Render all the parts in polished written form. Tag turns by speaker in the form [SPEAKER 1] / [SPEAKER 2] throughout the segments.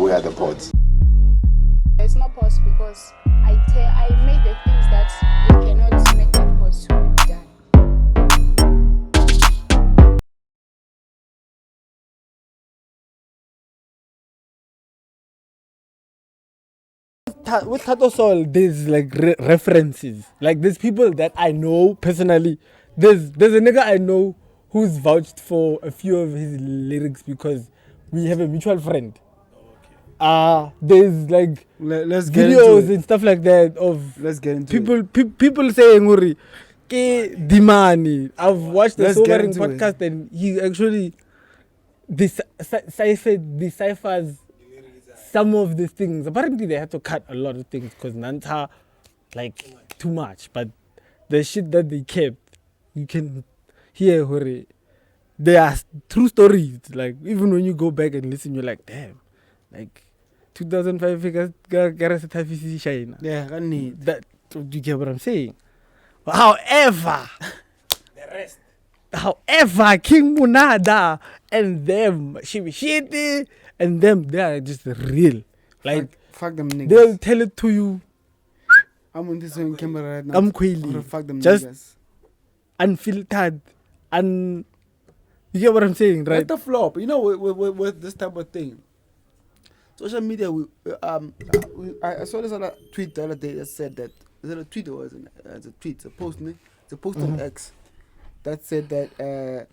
[SPEAKER 1] we are the pods.
[SPEAKER 2] It's not pause because I make the things that you cannot make that pause to be done.
[SPEAKER 3] With Tato Soul, there's like references. Like there's people that I know personally. There's a nigga I know who's vouched for a few of his lyrics because we have a mutual friend. There's like
[SPEAKER 4] Let's get
[SPEAKER 3] videos
[SPEAKER 4] into it.
[SPEAKER 3] and stuff like that of
[SPEAKER 4] Let's get into
[SPEAKER 3] people people saying Uri ke dimani. I've watched the
[SPEAKER 4] Let's get
[SPEAKER 3] Sobering
[SPEAKER 4] into it.
[SPEAKER 3] podcast and he actually deciphers some of these things. Apparently they had to cut a lot of things because Nanta like too much, but the shit that they kept, you can hear Uri. They are true stories. Like even when you go back and listen, you're like, damn, like 2005 China.
[SPEAKER 4] Yeah, I need.
[SPEAKER 3] That, do you get what I'm saying? However, King Munada and them, Shibishiti and them, they are just real. Like
[SPEAKER 4] Fuck them niggas.
[SPEAKER 3] they'll tell it to you.
[SPEAKER 4] I'm on this on camera right now.
[SPEAKER 3] I'm
[SPEAKER 4] I'm
[SPEAKER 3] quaily,
[SPEAKER 4] gonna fuck them
[SPEAKER 3] just
[SPEAKER 4] niggas.
[SPEAKER 3] unfiltered, you get what I'm saying,
[SPEAKER 4] Right.
[SPEAKER 3] right?
[SPEAKER 4] The flop. You know, with this type of thing. Social media. I saw this other tweet the other day that said that. Is it a tweet or was it a tweet? It's a post, ne? It's a post on X that said that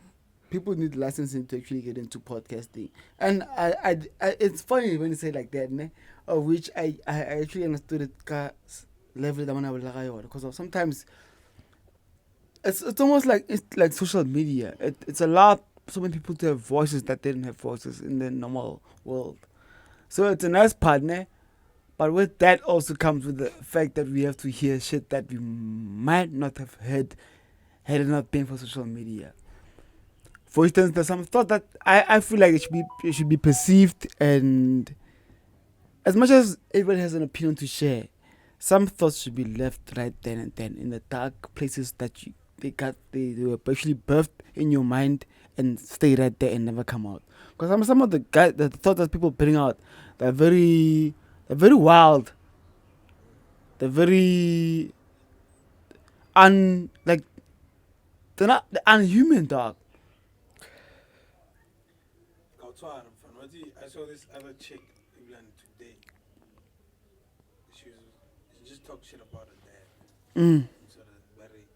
[SPEAKER 4] people need licensing to actually get into podcasting. And I it's funny when you say like that, ne? Of which I actually understood it level because sometimes it's almost like it's like social media. It's allowed so many people to have voices that didn't have voices in the normal world. So it's a nice partner, but with that also comes with the fact that we have to hear shit that we might not have heard had it not been for social media. For instance, there's some thought that I feel like it should be perceived, and as much as everybody has an opinion to share, some thoughts should be left right then and then in the dark places that they were actually birthed in your mind and stay right there and never come out. Because some of the thoughts that people bring out, they're very wild. They're very they're not unhuman, dog.
[SPEAKER 5] I saw this other chick today. She just talked shit about her dad. So very,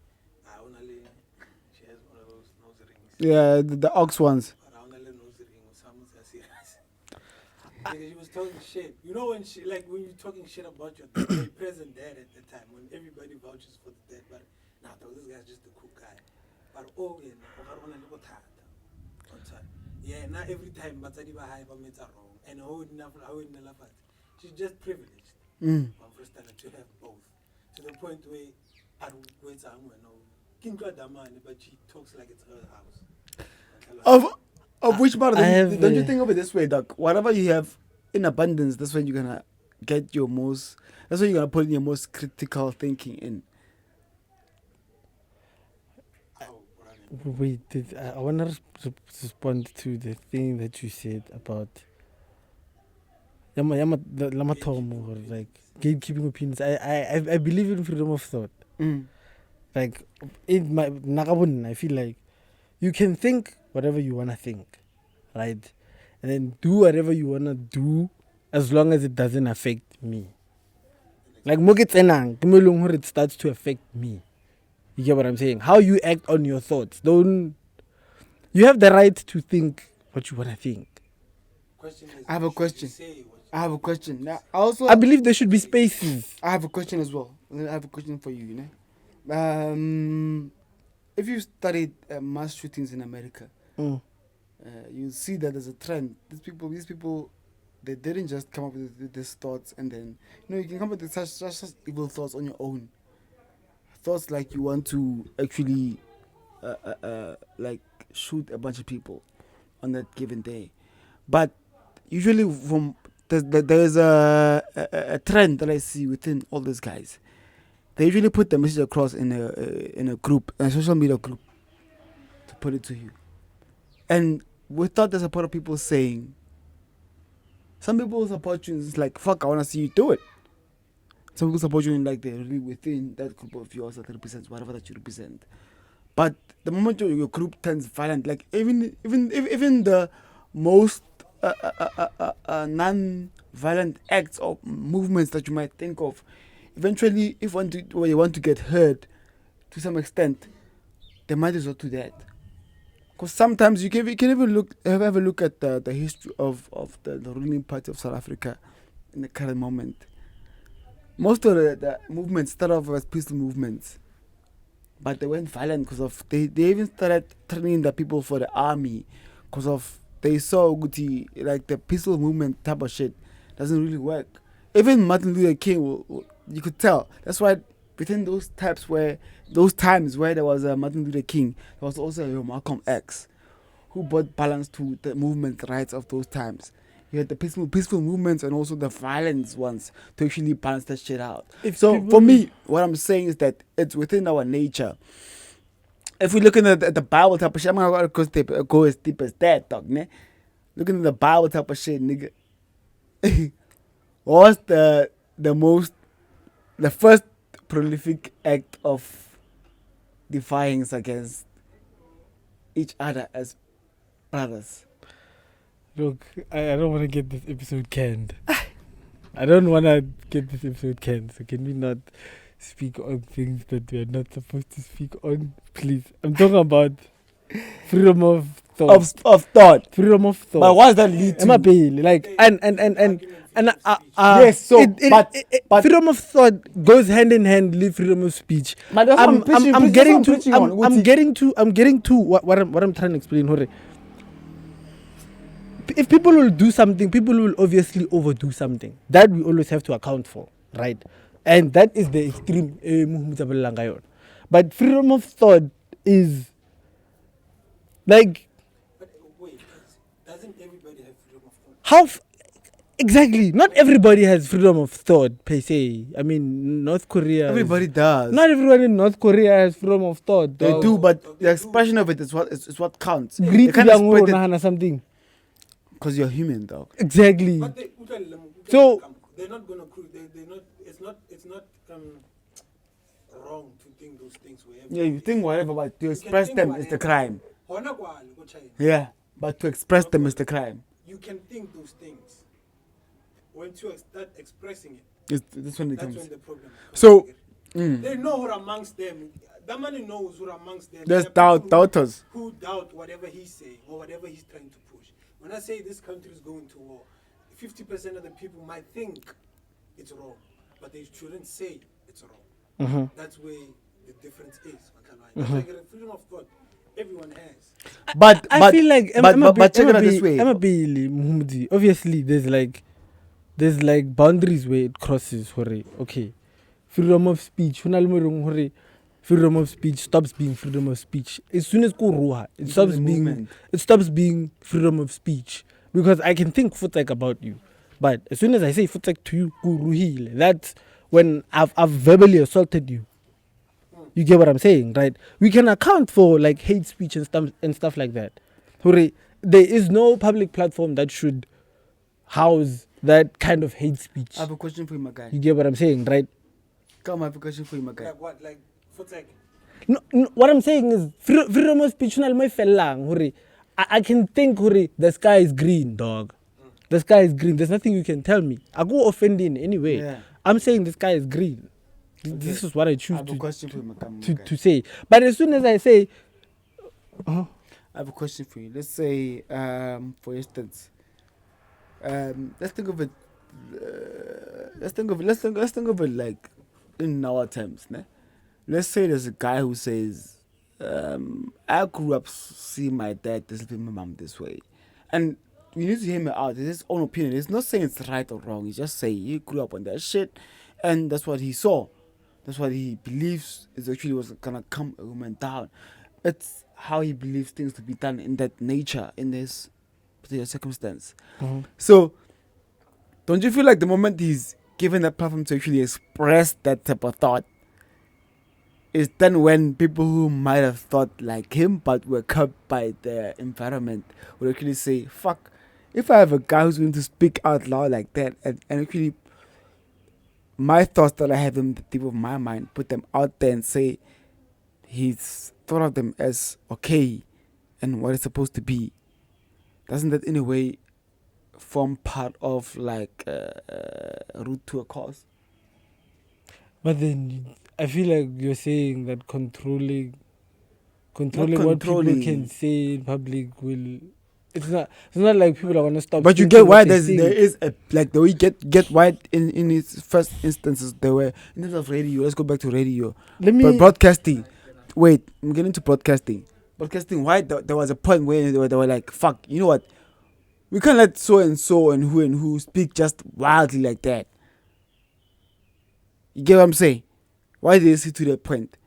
[SPEAKER 5] she has one of those nose rings.
[SPEAKER 4] Yeah, the ox ones.
[SPEAKER 5] She was talking shit. You know when you're talking shit about your dad, present dad at the time when everybody vouches for the dad, but this guy's just a cool guy. But yeah, not every time but wrong. And she's just privileged to have both. To the point where but she talks like it's her house.
[SPEAKER 4] Of which part don't you
[SPEAKER 3] have,
[SPEAKER 4] think of it this way, Doc? Whatever you have in abundance, that's when you're gonna get your most. That's when you're gonna put in your most critical thinking in.
[SPEAKER 3] Wait, I want to respond to the thing that you said about Lamatomo, or like gatekeeping opinions. I believe in freedom of thought. Like in my Nagabun, I feel like you can think whatever you wanna think, right? And then do whatever you wanna do as long as it doesn't affect me. Like it starts to affect me. You get what I'm saying? How you act on your thoughts. You have the right to think what you wanna think.
[SPEAKER 4] I have a question. Now,
[SPEAKER 3] I believe there should be spaces.
[SPEAKER 4] I have a question as well. I have a question for you, if you studied mass shootings in America, you see that there's a trend. These people, they didn't just come up with these thoughts and then, you can come up with such evil thoughts on your own. Thoughts like you want to actually, like shoot a bunch of people on that given day. But usually there's a trend that I see within all these guys. They usually put the message across in a group, a social media group, to put it to you. And we thought there's a part of people saying Some people support you. It's like, fuck, I want to see you do it. Some people support you in like they're really within that group of yours that represents whatever that you represent. But the moment your group turns violent, like even the most non-violent acts or movements that you might think of, eventually, if you want to get heard to some extent, they might resort to that. Because sometimes you can even have a look at the history of the ruling party of South Africa in the current moment. Most of the movements started off as peaceful movements, but they went violent because of they even started training the people for the army because of they saw Guti, like the peaceful movement type of shit doesn't really work. Even Martin Luther King, you could tell. That's why within those times where there was a Martin Luther King, there was also a Malcolm X, who brought balance to the movement rights of those times. You had the peaceful movements and also the violence ones to actually balance that shit out. So for me, what I'm saying is that it's within our nature. If we're looking at the Bible type of shit, I'm not gonna go as deep as that, dog, ne? Looking at the Bible type of shit, nigga. What's the first prolific act of defiance against each other as brothers?
[SPEAKER 3] Look, I don't want to get this episode canned. I don't want to get this episode canned. So can we not speak on things that we are not supposed to speak on, please? I'm talking about freedom of thought.
[SPEAKER 4] Of thought.
[SPEAKER 3] Freedom of thought.
[SPEAKER 4] But what does that lead to?
[SPEAKER 3] Like
[SPEAKER 4] yes, so but
[SPEAKER 3] freedom of thought goes hand in hand with freedom of speech.
[SPEAKER 4] But that's
[SPEAKER 3] I'm getting to what I'm trying to explain. Hore. If people will do something, people will obviously overdo something. That we always have to account for, right? And that is the extreme. But freedom of thought is like.
[SPEAKER 5] But wait, doesn't everybody have freedom of thought?
[SPEAKER 3] How? Exactly. Not everybody has freedom of thought, per se. I mean, North Korea.
[SPEAKER 4] Everybody does.
[SPEAKER 3] Not everyone in North Korea has freedom of thought.
[SPEAKER 4] They
[SPEAKER 3] dog.
[SPEAKER 4] do, but the expression of it is what counts.
[SPEAKER 3] Greed something.
[SPEAKER 4] Because you're human, dog.
[SPEAKER 3] Exactly.
[SPEAKER 5] But
[SPEAKER 3] So
[SPEAKER 5] they're not gonna. They're not. It's not wrong to think those things.
[SPEAKER 4] Yeah, you think whatever, but to
[SPEAKER 5] You
[SPEAKER 4] express
[SPEAKER 5] can
[SPEAKER 4] them
[SPEAKER 5] think
[SPEAKER 4] is the
[SPEAKER 5] whatever.
[SPEAKER 4] crime.
[SPEAKER 5] China.
[SPEAKER 4] Yeah, but to express them is the crime.
[SPEAKER 5] You can think those things. Once you start expressing it,
[SPEAKER 4] That's when it
[SPEAKER 5] that's
[SPEAKER 4] comes.
[SPEAKER 5] when the problem comes.
[SPEAKER 4] So,
[SPEAKER 5] They know who amongst them. That man knows who amongst them.
[SPEAKER 4] there's
[SPEAKER 5] There are people
[SPEAKER 4] doubters.
[SPEAKER 5] who doubt whatever he's saying or whatever he's trying to push. When I say this country is going to war, 50% of the people might think it's wrong, but they shouldn't say it's wrong. That's where the difference is. It's like a freedom of thought. Everyone has.
[SPEAKER 4] But
[SPEAKER 3] I feel like
[SPEAKER 4] but check it out this way.
[SPEAKER 3] Obviously, there's like boundaries where it crosses. Okay, freedom of speech. Freedom of speech stops being freedom of speech as soon as it stops being freedom of speech, because I can think futek about you, but as soon as I say futek to you, that's when I've verbally assaulted you. You get what I'm saying, right? We can account for like hate speech and stuff like that. There is no public platform that should house that kind of hate speech.
[SPEAKER 4] I have a question for you, my guy.
[SPEAKER 3] You get what I'm saying, right?
[SPEAKER 4] Come, I have a question for you, my guy.
[SPEAKER 5] Like what? Like for like.
[SPEAKER 3] No, what I'm saying is freedom of speech. I can think the sky is green, dog. The sky is green. There's nothing you can tell me. I go offending anyway.
[SPEAKER 4] Yeah.
[SPEAKER 3] I'm saying the sky is green.
[SPEAKER 4] Okay.
[SPEAKER 3] This is what I
[SPEAKER 4] I
[SPEAKER 3] choose
[SPEAKER 4] have a question for you, my guy.
[SPEAKER 3] to say. But as soon as I say,
[SPEAKER 4] I have a question for you. Let's say, for instance, let's think of it. Let's think of it like in our terms, ne? Let's say there's a guy who says, I grew up seeing my dad discipline my mom this way, and we need to hear him out. It's his own opinion. He's not saying it's right or wrong. He's just saying he grew up on that shit, and that's what he saw. That's what he believes is actually what's gonna come a woman down. It's how he believes things to be done in that nature, in this particular circumstance. So, don't you feel like the moment he's given that platform to actually express that type of thought, is then when people who might have thought like him but were curbed by their environment would actually say, fuck, if I have a guy who's going to speak out loud like that, and actually my thoughts that I have in the tip of my mind, put them out there and say he's thought of them as okay and what it's supposed to be, doesn't that in a way form part of like a route to a cause?
[SPEAKER 3] But then I feel like you're saying that controlling what people
[SPEAKER 4] controlling.
[SPEAKER 3] can say in public will. It's not like people are gonna stop.
[SPEAKER 4] But you
[SPEAKER 3] thinking
[SPEAKER 4] get why
[SPEAKER 3] what they
[SPEAKER 4] there
[SPEAKER 3] think.
[SPEAKER 4] is a like the way get why in its first instances there were in terms of radio. Let's go back to radio.
[SPEAKER 3] Let me.
[SPEAKER 4] But broadcasting. Wait, I'm getting to broadcasting. Broadcasting. Why there was a point where they were like, "Fuck, you know what? We can't let so and who speak just wildly like that." You get what I'm saying? Why did they see to that point?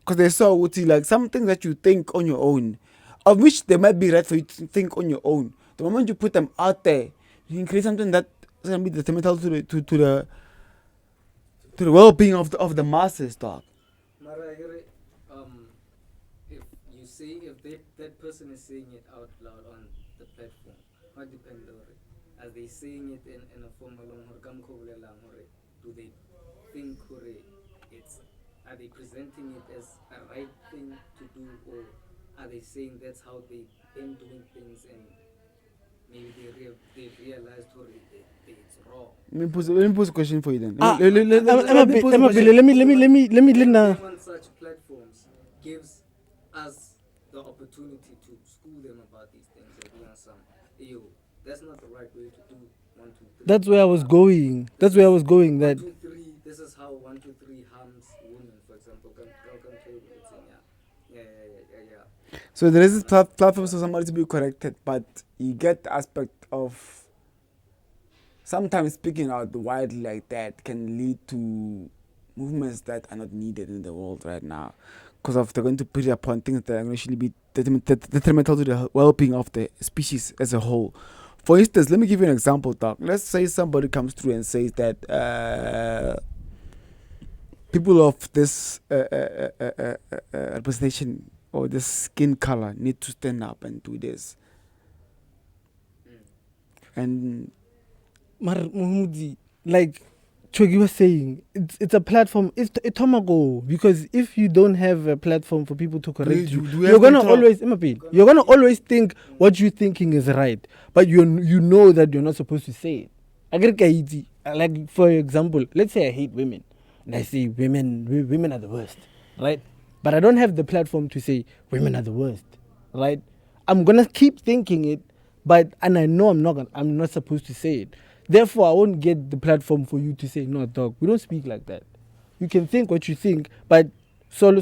[SPEAKER 4] Because they saw what like something that you think on your own, of which they might be right for you to think on your own. The moment you put them out there, you can create something that is gonna be detrimental to the well-being of the masses, dog.
[SPEAKER 1] Mara, if that person is saying it out loud on the platform, what depends on it? Are they saying it in a form along do they think are they presenting it as a right thing to do, or are they saying that's how they've been doing things and maybe they realized it's wrong?
[SPEAKER 4] Let me pose a question for you then.
[SPEAKER 3] Let me
[SPEAKER 1] On such platforms gives us the opportunity to school them about these things and be on some, that's not the right way to do 1, 2, 3.
[SPEAKER 3] That's where I was going. That
[SPEAKER 1] 1, 2, 3. This is how 1, 2, 3 harms women, for example. Yeah.
[SPEAKER 4] So there is this platform for somebody to be corrected, but you get the aspect of sometimes speaking out widely like that can lead to movements that are not needed in the world right now, because of they're going to put it upon things that are going to actually be detrimental to the well-being of the species as a whole. For instance, let me give you an example, Doc. Let's say somebody comes through and says that people of this representation or this skin color need to stand up and do this. And
[SPEAKER 3] like Chogi was saying, it's a platform. It's a tomago, because if you don't have a platform for people to correct you, you're gonna always think what you're thinking is right, but you know that you're not supposed to say it. Like for example, let's say I hate women, and I say women are the worst, right? But I don't have the platform to say women are the worst, right? I'm gonna keep thinking it, and I know I'm not supposed to say it. Therefore, I won't get the platform for you to say, no, dog, we don't speak like that. You can think what you think, but solo.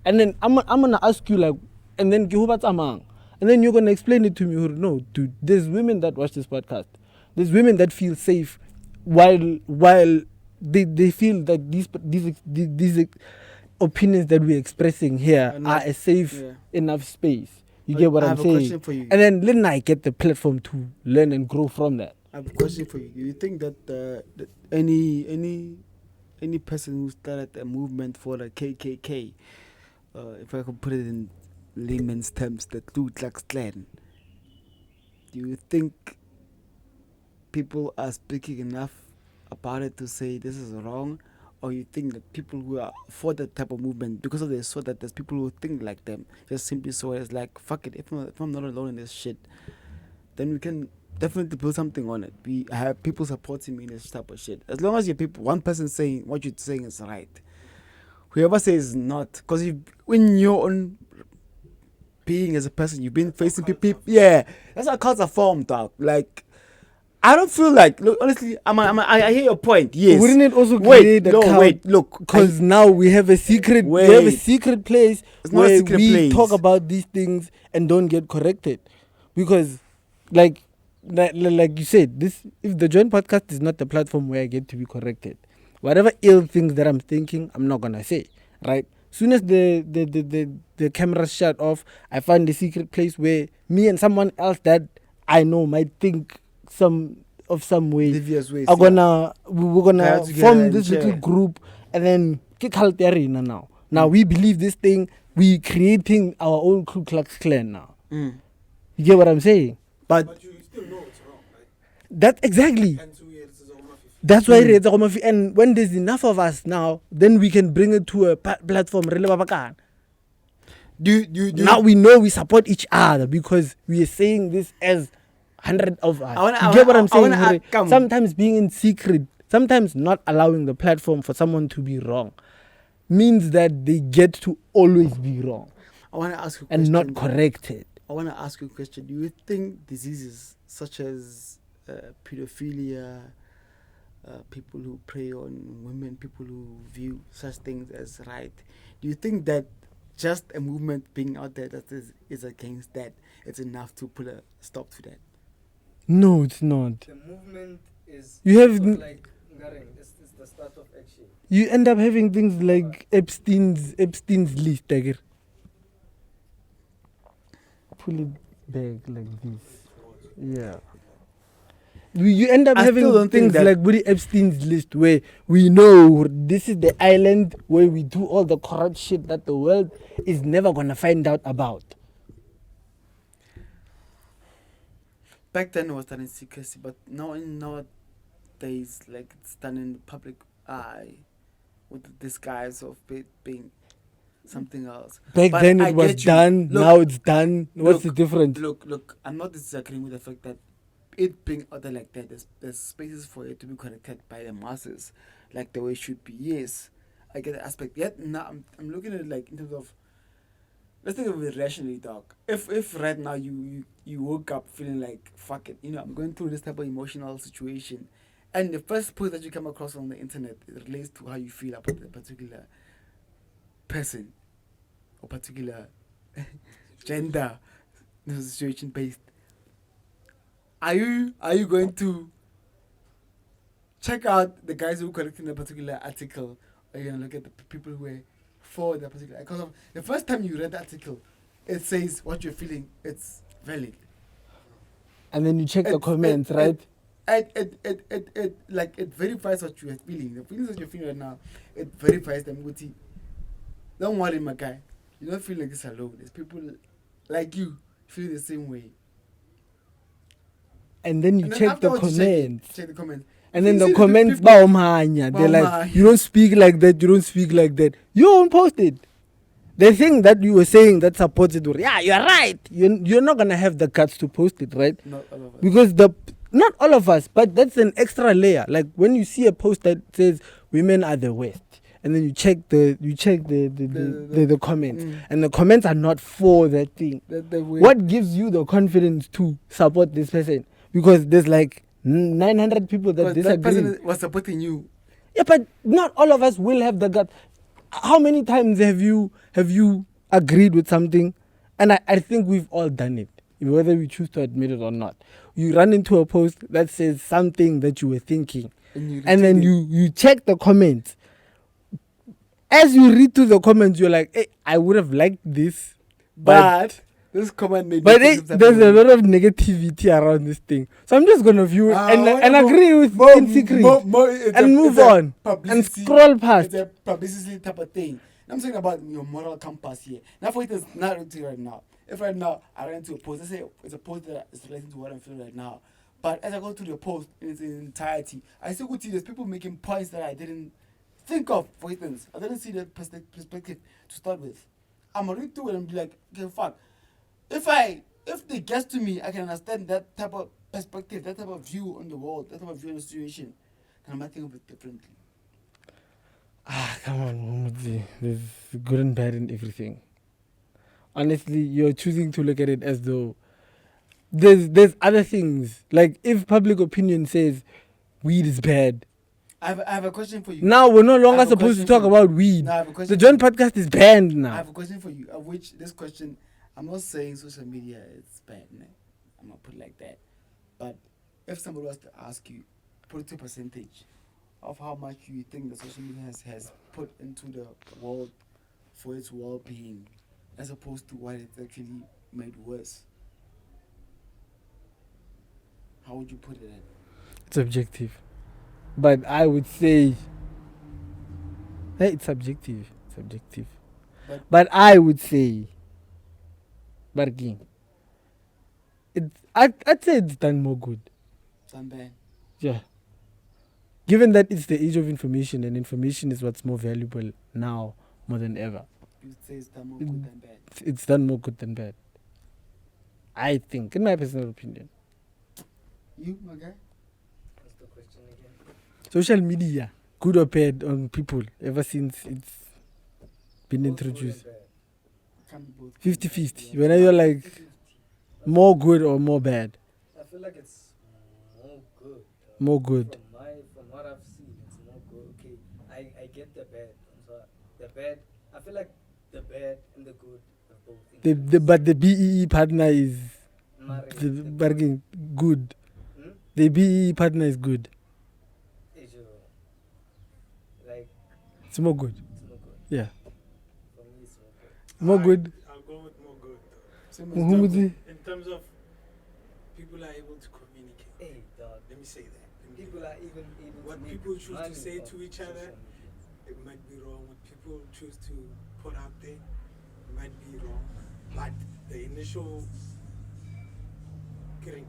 [SPEAKER 3] And then I'm going to ask you, like, and then you're going to explain it to me. No, dude, there's women that watch this podcast. There's women that feel safe while they feel that these opinions that we're expressing here are a safe enough space. You get what I'm saying?
[SPEAKER 4] I have a question for you.
[SPEAKER 3] And then I get the platform to learn and grow from that.
[SPEAKER 4] I have a question for you. Do you think that that any person who started a movement for the KKK, if I could put it in layman's terms, the Ku Klux Klan, do you think people are speaking enough about it to say this is wrong? Or you think that people who are for that type of movement, because of they saw that there's people who think like them, just simply saw it as like, fuck it, if I'm not alone in this shit, then we can definitely build something on it. We have people supporting me in this type of shit. As long as one person saying what you're saying is right, whoever says not, because when your own being as a person, you've been facing people, that's how cults are formed, dog. Like, I don't feel like, look, honestly, I hear your point. Yes.
[SPEAKER 3] Wouldn't it also create because now we have a secret. We have a secret place where we talk about these things and don't get corrected, because, like you said, if the Joint Podcast is not the platform where I get to be corrected, whatever ill things that I'm thinking, I'm not gonna say. Right? Soon as the cameras shut off, I find a secret place where me and someone else that I know might think some way
[SPEAKER 4] ways,
[SPEAKER 3] we're gonna form this little group, and then now we believe this thing, we creating our own Ku Klux Klan now. You get what I'm saying?
[SPEAKER 5] But you still know it's wrong, right?
[SPEAKER 3] That exactly.
[SPEAKER 5] And so it's a home office.
[SPEAKER 3] That's why it's a home office. And when there's enough of us now, then we can bring it to a platform. Really, Babakan. Now we know we support each other because we are saying this as 100 of us. You get what I'm saying? Sometimes being in secret, sometimes not allowing the platform for someone to be wrong means that they get to always be wrong.
[SPEAKER 4] I want to ask you a
[SPEAKER 3] and
[SPEAKER 4] question.
[SPEAKER 3] not corrected.
[SPEAKER 4] I want to ask you a question. Do you think diseases such as pedophilia, people who prey on women, people who view such things as right, do you think that just a movement being out there that is against that, it's enough to put a stop to that?
[SPEAKER 3] No, it's not.
[SPEAKER 1] The movement is
[SPEAKER 3] You have
[SPEAKER 1] sort of like Ngaring, it's the start of action.
[SPEAKER 3] You end up having things like Epstein's list. Like, pull it back like this. Yeah. You end up having things like Buddy Epstein's list where we know this is the island where we do all the corrupt shit that the world is never going to find out about.
[SPEAKER 4] Back then it was done in secrecy, but nowadays, like, it's done in the public eye with the disguise of it being something else.
[SPEAKER 3] Back then it was done, now it's done. What's the difference?
[SPEAKER 4] Look, I'm not disagreeing with the fact that it being out there like that, there's spaces for it to be corrected by the masses, like the way it should be. Yes, I get the aspect. Yet now I'm looking at it like in terms of, let's think of it rationally, dog. If right now you woke up feeling like, fuck it, I'm going through this type of emotional situation, and the first post that you come across on the internet, it relates to how you feel about a particular person or particular gender, situation based. Are you going to check out the guys who collected a particular article, or are you going to look at the people who were for the particular? Because of the first time you read the article, it says what you're feeling, it's valid.
[SPEAKER 3] And then you check the comments, right?
[SPEAKER 4] It verifies what you are feeling. The feelings that you're feeling right now, it verifies them. Don't worry, my guy. You don't feel like this alone. There's people like you feel the same way.
[SPEAKER 3] And then you check the comments.
[SPEAKER 4] Check the comments.
[SPEAKER 3] And then the comments, they're like, you don't speak like that, you don't speak like that. You won't post it. The thing that you were saying that supports it, yeah, you're right. You're not going to have the guts to post it, right?
[SPEAKER 4] Not all of us.
[SPEAKER 3] Because not all of us, but that's an extra layer. Like when you see a post that says women are the worst, and then you check the comments, and the comments are not for that thing. What gives you the confidence to support this person? Because there's like 900 people that disagree.
[SPEAKER 4] That person was supporting you.
[SPEAKER 3] Yeah, but not all of us will have the gut. How many times have you agreed with something? And I think we've all done it, whether we choose to admit it or not. You run into a post that says something that you were thinking, and then you check the comments. As you read through the comments, you're like, hey, I would have liked this, but
[SPEAKER 4] this comment made
[SPEAKER 3] but there's a lot of negativity around this thing. So I'm just going to view it and agree with in secret and move on and scroll past.
[SPEAKER 4] It's a publicity type of thing. I'm saying about your moral compass here. Now for it is not right now. If right now I run into a post, let's say it's a post that is relating to what I'm feeling right now. But as I go through the post in its entirety, I still could see there's people making points that I didn't think of. For instance, I didn't see that perspective to start with. I'm going to read through it and be like, okay, fuck. If they guess to me, I can understand that type of perspective, that type of view on the world, that type of view on the situation, then I might think of it differently.
[SPEAKER 3] Come on, Mumudzi. There's good and bad in everything. Honestly, you're choosing to look at it as though there's other things. Like if public opinion says weed is bad,
[SPEAKER 4] I have a question for you.
[SPEAKER 3] Now we're no longer supposed to talk about weed. The Joint Podcast is banned now.
[SPEAKER 4] I have a question for you, of which this question, I'm not saying social media is bad, man. I'm not put it like that. But if somebody was to ask you, put it to a percentage of how much you think the social media has put into the world for its well-being, as opposed to what it's actually made worse, how would you put it in?
[SPEAKER 3] It's objective. But I would say, hey, it's subjective. It's subjective. But I would say, Barking, I'd say it's done more good.
[SPEAKER 4] Done bad.
[SPEAKER 3] Yeah. Given that it's the age of information, and information is what's more valuable now more than ever.
[SPEAKER 4] You would say it's done more good than bad.
[SPEAKER 3] It's done more good than bad. I think, in my personal opinion.
[SPEAKER 4] You, my guy?
[SPEAKER 1] What's the question again?
[SPEAKER 3] Social media, good or bad on people ever since it's been
[SPEAKER 1] Both good
[SPEAKER 3] introduced.
[SPEAKER 1] and bad.
[SPEAKER 4] Can't both.
[SPEAKER 3] 50-50. When you're like
[SPEAKER 1] 50-50.
[SPEAKER 3] more good or more bad?
[SPEAKER 1] I feel like it's more good.
[SPEAKER 3] More good.
[SPEAKER 1] From what I've seen, it's more good. Okay, I get the bad. So the bad, I feel like the bad and the good are both.
[SPEAKER 3] But the BEE partner is the
[SPEAKER 1] good.
[SPEAKER 3] bargain good.
[SPEAKER 1] Hmm?
[SPEAKER 3] The BEE partner is good.
[SPEAKER 1] Is your, like,
[SPEAKER 3] It's more good.
[SPEAKER 1] it's more good.
[SPEAKER 3] Yeah.
[SPEAKER 1] For me, it's more good.
[SPEAKER 3] More good.
[SPEAKER 5] I'll go with more good.
[SPEAKER 4] Same as
[SPEAKER 3] Who would
[SPEAKER 4] done.
[SPEAKER 3] say?
[SPEAKER 5] In terms of people are able to communicate.
[SPEAKER 1] Hey, dog.
[SPEAKER 5] Let me say that.
[SPEAKER 1] People are even able
[SPEAKER 5] What
[SPEAKER 1] to make
[SPEAKER 5] people choose to
[SPEAKER 1] money
[SPEAKER 5] say
[SPEAKER 1] off
[SPEAKER 5] to each
[SPEAKER 1] social
[SPEAKER 5] other,
[SPEAKER 1] media.
[SPEAKER 5] it might be wrong. What people choose to put out there might be wrong. But the initial getting,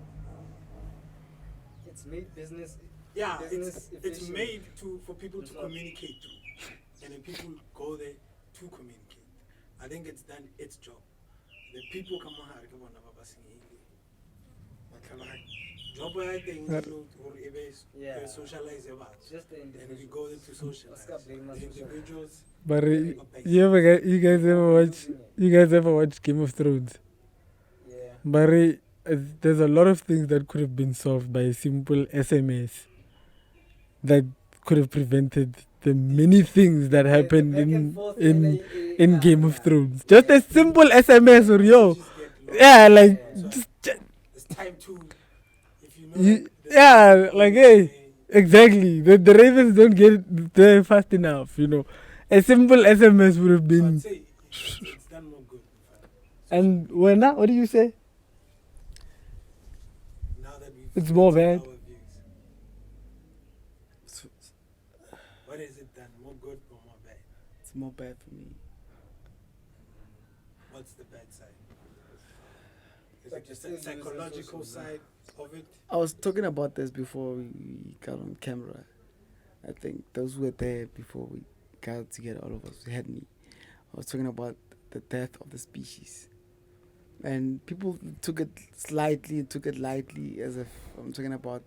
[SPEAKER 1] It's made business.
[SPEAKER 5] yeah,
[SPEAKER 1] Business
[SPEAKER 5] it's
[SPEAKER 1] efficient.
[SPEAKER 5] made for people to
[SPEAKER 1] It's not-
[SPEAKER 5] communicate through, and then people go there to communicate. I think it's done its job. The people come on here, come on, Baba singing. Job I think
[SPEAKER 1] Yeah.
[SPEAKER 5] socialize about.
[SPEAKER 1] Just the
[SPEAKER 5] And we
[SPEAKER 1] individual.
[SPEAKER 5] go into socialize.
[SPEAKER 1] Oscar blame
[SPEAKER 5] The
[SPEAKER 1] us social.
[SPEAKER 5] individuals.
[SPEAKER 3] But you guys ever watch Game of Thrones?
[SPEAKER 1] Yeah.
[SPEAKER 3] But there's a lot of things that could have been solved by a simple SMS that could have prevented the many things that happened
[SPEAKER 1] The back and
[SPEAKER 3] in
[SPEAKER 1] forth
[SPEAKER 3] in Game of Thrones. Just a simple
[SPEAKER 5] Yeah.
[SPEAKER 3] SMS or yo,
[SPEAKER 5] Just get lost.
[SPEAKER 3] yeah, like
[SPEAKER 1] Yeah.
[SPEAKER 3] just
[SPEAKER 5] It's time to, if you know.
[SPEAKER 3] You-
[SPEAKER 5] like, the-
[SPEAKER 3] yeah, like, hey. exactly. The Ravens don't get there fast enough, you know. A simple SMS would have
[SPEAKER 5] So
[SPEAKER 3] been.
[SPEAKER 5] I'd say it's done more good. In fact.
[SPEAKER 3] And when what do you say?
[SPEAKER 5] Now that we've
[SPEAKER 3] It's more
[SPEAKER 5] stated
[SPEAKER 3] bad.
[SPEAKER 5] our views, what is it done? More good or more bad?
[SPEAKER 4] It's more bad for me.
[SPEAKER 5] What's the bad side? Is
[SPEAKER 1] Like
[SPEAKER 5] it just
[SPEAKER 1] you
[SPEAKER 5] the
[SPEAKER 1] still use the
[SPEAKER 5] psychological
[SPEAKER 1] social
[SPEAKER 5] side of it?
[SPEAKER 4] I was talking about this before we got on camera. I think those who were there before we got together, all of us, we had me. I was talking about the death of the species. And people took it lightly, as if I'm talking about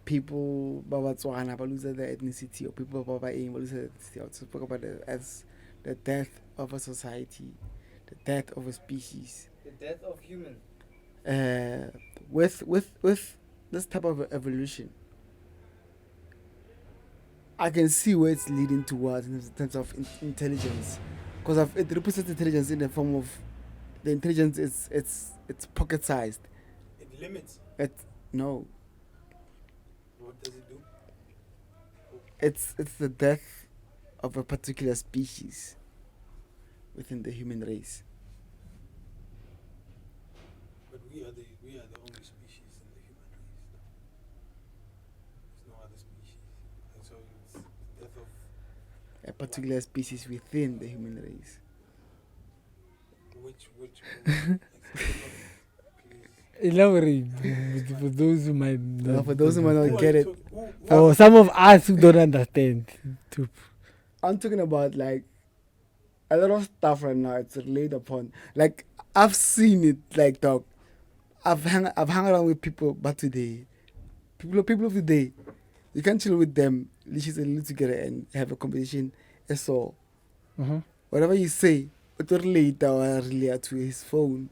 [SPEAKER 4] people, Babatswana, ba lose their ethnicity, or people Baba Aim, lose their ethnicity. I spoke about it as the death of a society, the death of a species.
[SPEAKER 1] The death of human.
[SPEAKER 4] With this type of evolution, I can see where it's leading towards in terms of intelligence, because it represents intelligence in the form of the intelligence. It's pocket sized.
[SPEAKER 5] It limits.
[SPEAKER 4] No,
[SPEAKER 5] What does it do?
[SPEAKER 4] it's the death of a particular species within the human race.
[SPEAKER 5] But we are the only species in the human race. There's no other species, and so it's the death of
[SPEAKER 4] A particular species within the human race.
[SPEAKER 5] which
[SPEAKER 3] Elaborate for those who might not.
[SPEAKER 4] For those who might not get it,
[SPEAKER 3] For some of us who don't understand. Too.
[SPEAKER 4] I'm talking about like a lot of stuff right now. It's relayed upon. Like I've seen it. Like dog, I've hung around with people, but today, people of today, you can chill with them, literally together and have a conversation. So whatever you say, it will relate to his phone.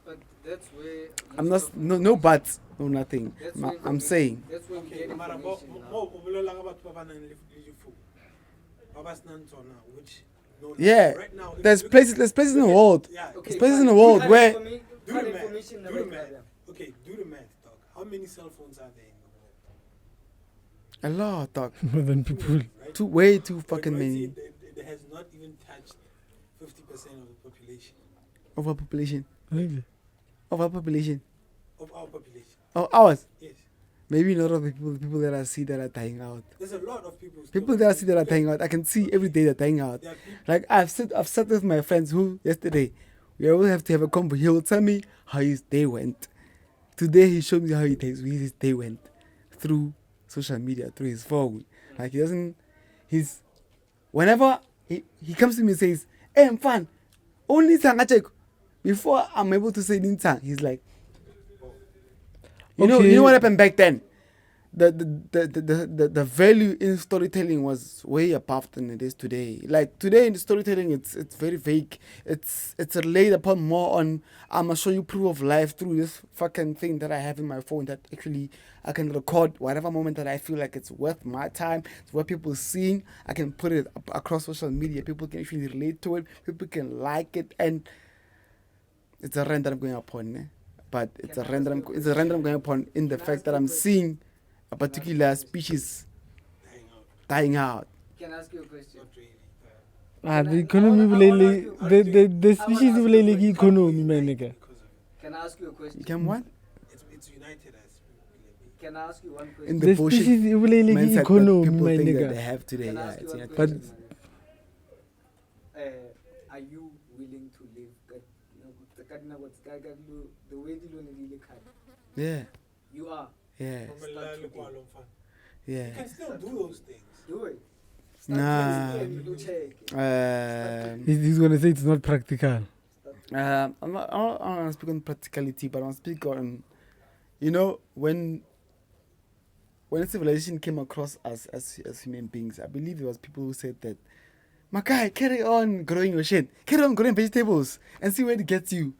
[SPEAKER 1] But that's where.
[SPEAKER 4] I'm
[SPEAKER 1] most
[SPEAKER 4] not
[SPEAKER 1] of
[SPEAKER 4] no buts, no nothing.
[SPEAKER 1] That's
[SPEAKER 4] Ma-
[SPEAKER 1] where
[SPEAKER 4] I'm
[SPEAKER 1] information-
[SPEAKER 4] saying
[SPEAKER 1] That's where we
[SPEAKER 5] Okay,
[SPEAKER 1] get
[SPEAKER 5] mara
[SPEAKER 1] information now.
[SPEAKER 5] mo bolela ka batho ba ba nang le lefu. Ba ba senang tsona, which no,
[SPEAKER 4] yeah.
[SPEAKER 5] right now if
[SPEAKER 4] There's
[SPEAKER 5] you look
[SPEAKER 4] places in the world.
[SPEAKER 5] yeah,
[SPEAKER 4] There's places in the world where
[SPEAKER 5] do the math.
[SPEAKER 1] information
[SPEAKER 5] Do the math. Okay, do the math, dog. How many cell phones are there in the world?
[SPEAKER 4] a lot, dog.
[SPEAKER 3] More than people.
[SPEAKER 5] Right?
[SPEAKER 4] Way too
[SPEAKER 5] But
[SPEAKER 4] fucking
[SPEAKER 5] right,
[SPEAKER 4] many.
[SPEAKER 5] it has not even touched 50% of the population.
[SPEAKER 4] Overpopulation.
[SPEAKER 3] Really?
[SPEAKER 4] Overpopulation.
[SPEAKER 5] Of our population.
[SPEAKER 4] Oh, ours.
[SPEAKER 5] Yes.
[SPEAKER 4] Maybe not of the people that I see that are dying out.
[SPEAKER 5] There's a lot of people.
[SPEAKER 4] People that I see that are dying out, I can see every day they're dying out.
[SPEAKER 5] There are people,
[SPEAKER 4] Like I've sat with my friends who yesterday We always have to have a convo. He will tell me how his day went. Today he showed me how his day went through social media, through his phone. Like whenever he comes to me and says, "Hey, I'm fine. Only Sangachek." Before I'm able to say Nintang, he's like, you know what happened back then? The value in storytelling was way above than it is today. Like today in storytelling, it's very vague. It's laid upon more on I'm gonna show you proof of life through this fucking thing that I have in my phone that actually I can record whatever moment that I feel like it's worth my time. It's worth people seeing. I can put it across social media. People can actually relate to it. People can like it, and it's a rent that I'm going upon. But it's a rent that I'm going upon in the fact that I'm seeing a particular species dying out.
[SPEAKER 1] Can I ask you a question?
[SPEAKER 3] The economy the species will like economy, my nigga.
[SPEAKER 1] Can I ask you a question?
[SPEAKER 4] You can what?
[SPEAKER 5] It's united as.
[SPEAKER 1] Can I ask you one question?
[SPEAKER 4] In
[SPEAKER 3] The
[SPEAKER 4] the bullshit
[SPEAKER 3] species will like
[SPEAKER 4] mindset that
[SPEAKER 3] economy,
[SPEAKER 4] people
[SPEAKER 3] my
[SPEAKER 4] think that
[SPEAKER 3] nigga.
[SPEAKER 4] they have today.
[SPEAKER 1] Can I
[SPEAKER 4] Yeah,
[SPEAKER 1] ask you
[SPEAKER 4] it's
[SPEAKER 1] one
[SPEAKER 4] united.
[SPEAKER 1] question? Are you willing to live the way you live?
[SPEAKER 4] Yeah,
[SPEAKER 1] You are.
[SPEAKER 4] yeah,
[SPEAKER 5] You
[SPEAKER 4] yeah.
[SPEAKER 5] can still do those things.
[SPEAKER 1] Do it.
[SPEAKER 4] Nah.
[SPEAKER 1] You check.
[SPEAKER 3] He's gonna say it's not practical.
[SPEAKER 4] I'm not gonna speak on practicality, but I'll speak on, when civilization came across us as human beings, I believe there was people who said that, my guy, carry on growing your shit, carry on growing vegetables, and see where it gets you.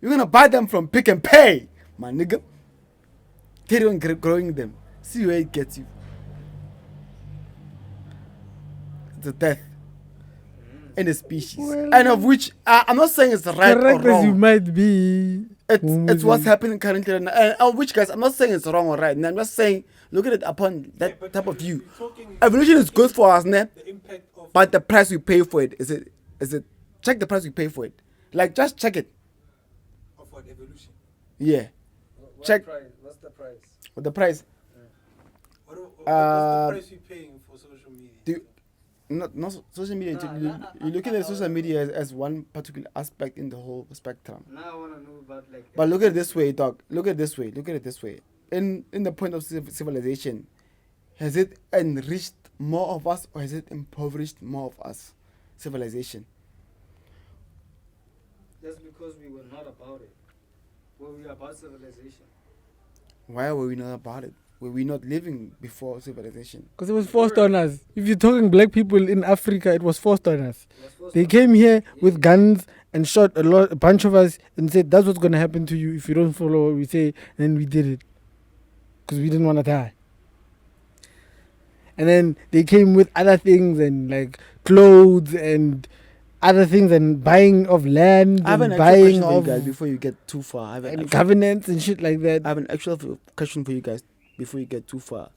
[SPEAKER 4] You're gonna buy them from Pick and Pay, my nigga. Carry on growing them, see where it gets you. It's a death in a species, and of which I'm not saying it's right or
[SPEAKER 3] Correct as you
[SPEAKER 4] wrong.
[SPEAKER 3] might be.
[SPEAKER 4] It's what's happening currently, and of which, guys, I'm not saying it's wrong or right. And I'm just saying, look at it upon that
[SPEAKER 5] but
[SPEAKER 4] type of view.
[SPEAKER 5] we're talking
[SPEAKER 4] Evolution is good for us, ne?
[SPEAKER 5] the impact of
[SPEAKER 4] But the price we pay for it is it? Check the price we pay for it. Like, just check it.
[SPEAKER 5] what evolution.
[SPEAKER 4] Yeah.
[SPEAKER 1] What
[SPEAKER 4] Check.
[SPEAKER 1] price? What's the price?
[SPEAKER 4] The price.
[SPEAKER 5] What's the price you're paying for social media?
[SPEAKER 4] Not social media. You're looking at social media as one particular aspect in the whole spectrum.
[SPEAKER 1] Now I want to know about like.
[SPEAKER 4] But look at it this way, dog. Look at it this way. In the point of civilization, has it enriched more of us or has it impoverished more of us? Civilization.
[SPEAKER 1] Just because we were not about it. Were we about civilization?
[SPEAKER 4] Why were we not about it? Were we not living before civilization?
[SPEAKER 3] Because it was forced on us. If you're talking black people in Africa, it was forced on us.
[SPEAKER 1] It was forced
[SPEAKER 3] They
[SPEAKER 1] on
[SPEAKER 3] came here
[SPEAKER 1] Yeah.
[SPEAKER 3] with guns and shot a bunch of us and said, that's what's going to happen to you if you don't follow what we say. And we did it. Because we didn't want to die. And then they came with other things and like clothes and other things and buying of land
[SPEAKER 4] I have an
[SPEAKER 3] and
[SPEAKER 4] actual
[SPEAKER 3] buying
[SPEAKER 4] question for you
[SPEAKER 3] of
[SPEAKER 4] guys before you get too far. I have
[SPEAKER 3] and governance and shit like that.
[SPEAKER 4] an actual question for you guys before you get too far.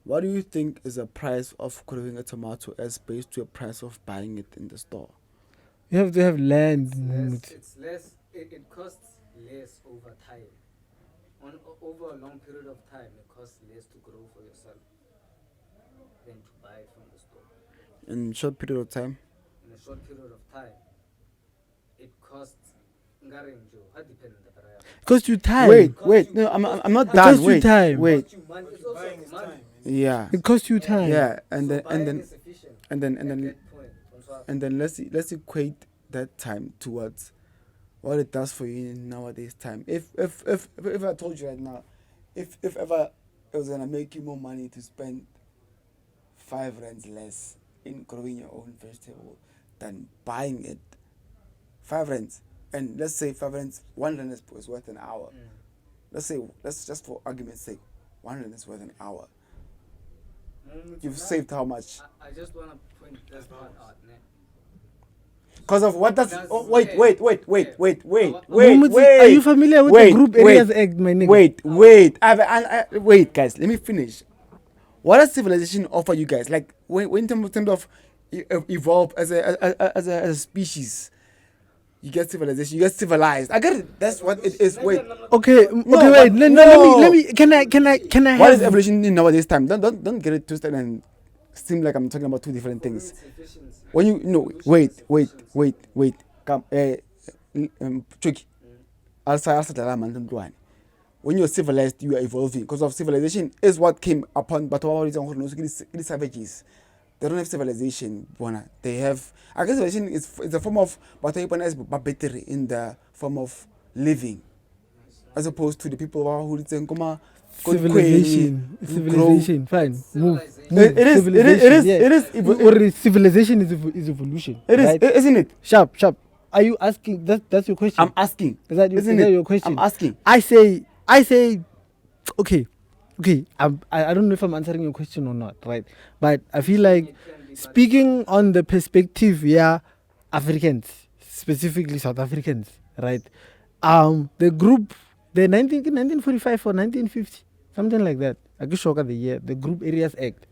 [SPEAKER 4] What do you think is the price of growing a tomato as based to a price of buying it in the store?
[SPEAKER 3] You have to have land.
[SPEAKER 1] It's less. It costs less over time. Over a long period of time, it costs less to grow for yourself than to buy it from the store.
[SPEAKER 4] In a short period of time?
[SPEAKER 1] In a short period of time, it costs. How depend on the price.
[SPEAKER 3] Cost you time.
[SPEAKER 4] Wait. No, I'm not
[SPEAKER 3] It
[SPEAKER 4] done.
[SPEAKER 3] costs you time.
[SPEAKER 4] Wait.
[SPEAKER 1] Costs you money. It's also
[SPEAKER 5] Buying is
[SPEAKER 1] money.
[SPEAKER 5] time.
[SPEAKER 4] Yeah.
[SPEAKER 3] It costs you time.
[SPEAKER 4] Yeah. And
[SPEAKER 1] So
[SPEAKER 4] then
[SPEAKER 1] buying is efficient
[SPEAKER 4] and then
[SPEAKER 1] at that point.
[SPEAKER 4] and then let's equate that time towards what it does for you in nowadays time. If I told you right now, if ever it was gonna make you more money to spend 5 rands less in growing your own vegetable than buying it, 5 rands, and let's say 5 rands, 1 rand is worth an hour. Let's just for argument's sake, 1 rand is worth an hour. You've saved how much?
[SPEAKER 1] I just want to point this part out.
[SPEAKER 4] Because of what that's.
[SPEAKER 1] That's-
[SPEAKER 4] Oh, wait.
[SPEAKER 3] Mumu, are you familiar with the Group Areas Act, my nigga?
[SPEAKER 4] Wait, guys. Let me finish. What does civilization offer you guys? Like when in terms of evolve as a species, you get civilization. You get civilized. I get it. That's what it is. Wait.
[SPEAKER 3] Okay,
[SPEAKER 4] No,
[SPEAKER 3] wait.
[SPEAKER 4] but-
[SPEAKER 3] Let me. Can I
[SPEAKER 4] What is
[SPEAKER 3] have
[SPEAKER 4] evolution in nowadays time? Don't get it twisted and seem like I'm talking about two different things. When you no wait. Come. Let tricky. When you're civilized, you are evolving. Because of civilization is what came upon the savages. They don't have civilization. They have, I guess civilization is a form of what as battery in the form of living. As opposed to the people who
[SPEAKER 3] civilization, fine. Move.
[SPEAKER 4] It is.
[SPEAKER 3] Civilization is evolution.
[SPEAKER 4] It is,
[SPEAKER 3] right?
[SPEAKER 4] Isn't it?
[SPEAKER 3] Sharp. Are you asking? That's your question.
[SPEAKER 4] I'm asking.
[SPEAKER 3] Is that your question?
[SPEAKER 4] I'm asking.
[SPEAKER 3] I say. Okay. I don't know if I'm answering your question or not, right? But I feel like speaking on the perspective, Africans, specifically South Africans, right? The group, the 1945 or 1950, something like that. I could shock at the year. The Group Areas Act.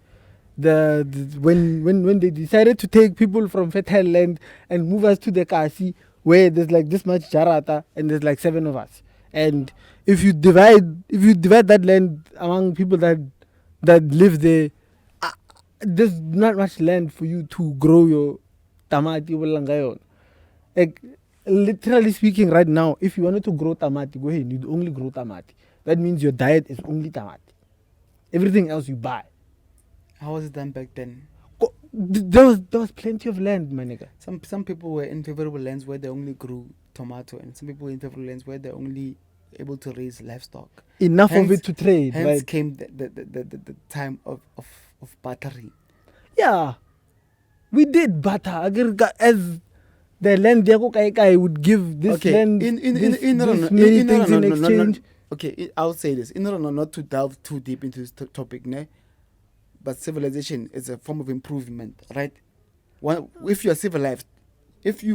[SPEAKER 3] When they decided to take people from fertile land and move us to the Kasi, where there's like this much jarata and there's like 7 of us, and if you divide that land among people that live there, there's not much land for you to grow your tamati. Like literally speaking, right now, if you wanted to grow tamati, go ahead. You'd only grow tamati. That means your diet is only tamati. Everything else you buy.
[SPEAKER 4] How was it done back then?
[SPEAKER 3] There was plenty of land, my nigga.
[SPEAKER 4] Some people were in favorable lands where they only grew tomato, and some people were in favorable lands where they're only able to raise livestock.
[SPEAKER 3] Enough of it to trade.
[SPEAKER 4] Hence
[SPEAKER 3] right?
[SPEAKER 4] came the time of bartering.
[SPEAKER 3] Yeah, we did barter. As the land I would give this land many things in exchange.
[SPEAKER 4] Okay, I'll say this. Not to delve too deep into this topic, ne? But civilization is a form of improvement, right? If you are civilized,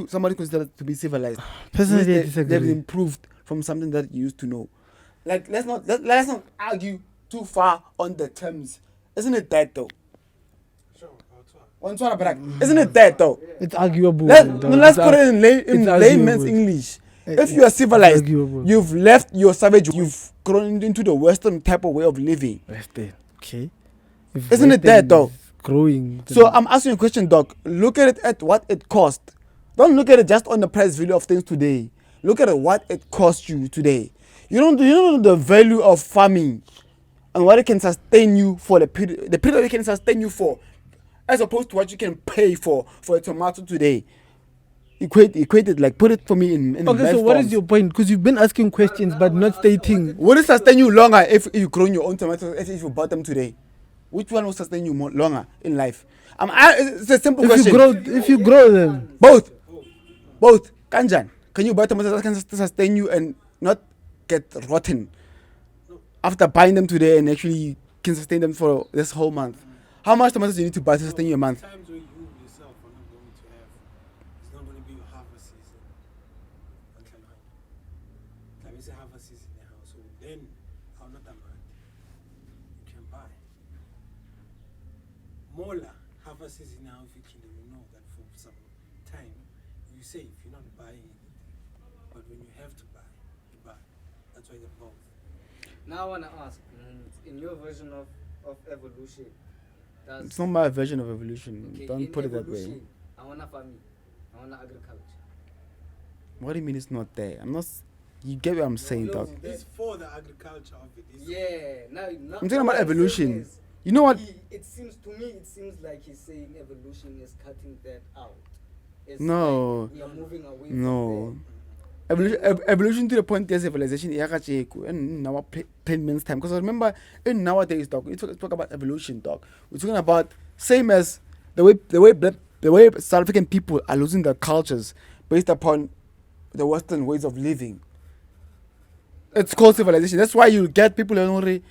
[SPEAKER 4] somebody considered to be civilized,
[SPEAKER 3] personally, I disagree.
[SPEAKER 4] They've improved from something that you used to know. Like let's not argue too far on the terms. Isn't it that though? Isn't it that though?
[SPEAKER 3] It's arguable.
[SPEAKER 4] Let's put it in layman's English. If you are civilized, you've left your savage, you've grown into the Western type of way of living.
[SPEAKER 3] Western, okay.
[SPEAKER 4] Isn't it that though?
[SPEAKER 3] Growing.
[SPEAKER 4] So I'm asking you a question, Doc. Look at it at what it cost. Don't look at it just on the price value of things today. Look at it what it cost you today. You don't know the value of farming and what it can sustain you for the period it can sustain you for, as opposed to what you can pay for a tomato today. Equate it, like put it for me in
[SPEAKER 3] okay, so what is your point? Because you've been asking questions but not stating.
[SPEAKER 4] Would it sustain you longer if you grow your own tomatoes, if you bought them today? Which one will sustain you more longer in life? It's a simple question.
[SPEAKER 3] If you grow them.
[SPEAKER 4] Both. Kanjan. Can you buy tomatoes that can sustain you and not get rotten after buying them today and actually can sustain them for this whole month? How much tomatoes do you need to buy to sustain you a month?
[SPEAKER 5] Times when you yourself are not going to have, it's not going to be your harvest season until now. Like it's a harvest season now, so then how not a month you can buy. Mola harvest season now, if you can, you know that for some time you save, you're not buying it. But when you have to buy, you buy. That's why they're both.
[SPEAKER 1] Now I want to ask, in your version of evolution,
[SPEAKER 4] it's not my version of evolution.
[SPEAKER 1] Okay,
[SPEAKER 4] Don't put it that way.
[SPEAKER 1] I want farming. I want agriculture.
[SPEAKER 4] What do you mean it's not there? I'm not. You get what I'm saying, Doc.
[SPEAKER 5] It's for the agriculture of it.
[SPEAKER 1] Now
[SPEAKER 4] I'm talking about evolution. You know what?
[SPEAKER 1] It seems like he's saying evolution is cutting that out. It's
[SPEAKER 4] no.
[SPEAKER 1] Like we are moving away
[SPEAKER 4] no.
[SPEAKER 1] from
[SPEAKER 4] Evolution to the point that civilization in our plain man's time. Because I remember in nowadays, Doc, we talk about evolution, Doc. We're talking about same as the way South African people are losing their cultures based upon the Western ways of living. It's called civilization. That's why you get people who already